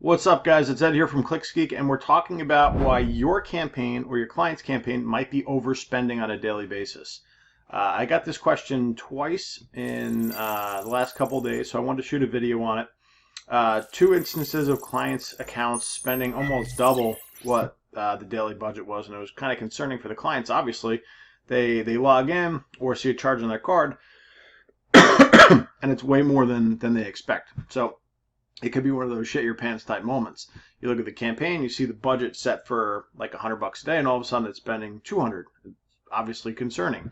What's up, guys? It's Ed here from ClicksGeek, and we're talking about why your campaign or your client's campaign might be overspending on a daily basis. I got this question twice in the last couple of days, so I wanted to shoot a video on it. Two instances of clients' accounts spending almost double what the daily budget was, and it was kind of concerning for the clients. Obviously, they log in or see a charge on their card, and it's way more than they expect. So it could be one of those shit your pants type moments. You look at the campaign, you see the budget set for like $100 a day, and all of a sudden it's spending 200. It's obviously concerning.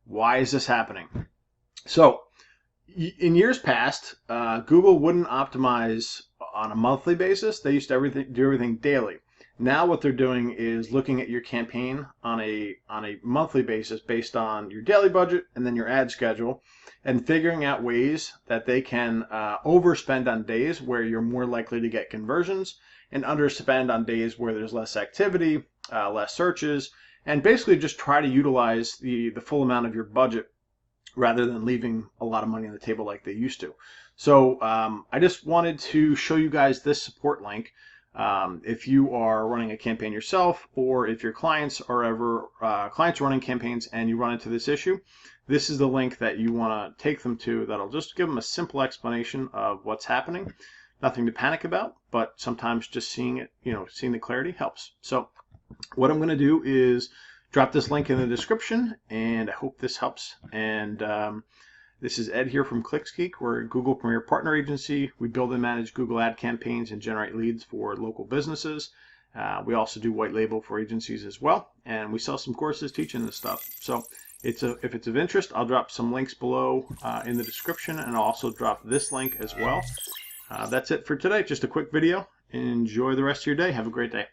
Why is this happening? So, in years past, Google wouldn't optimize on a monthly basis. They used to do everything daily. Now what they're doing is looking at your campaign on a monthly basis based on your daily budget and then your ad schedule, and figuring out ways that they can overspend on days where you're more likely to get conversions and underspend on days where there's less activity, less searches, and basically just try to utilize the full amount of your budget rather than leaving a lot of money on the table like they used to. So I just wanted to show you guys this support link. If you are running a campaign yourself, or if your clients are ever running campaigns and you run into this issue, this is the link that you want to take them to. That'll just give them a simple explanation of what's happening. Nothing to panic about, but sometimes just seeing it, seeing the clarity helps. So what I'm going to do is drop this link in the description, and I hope this helps. And this is Ed here from ClicksGeek. We're a Google Premier Partner Agency. We build and manage Google ad campaigns and generate leads for local businesses. We also do white label for agencies as well, and we sell some courses teaching this stuff. So if it's of interest, I'll drop some links below in the description, and I'll also drop this link as well. That's it for today. Just a quick video. Enjoy the rest of your day. Have a great day.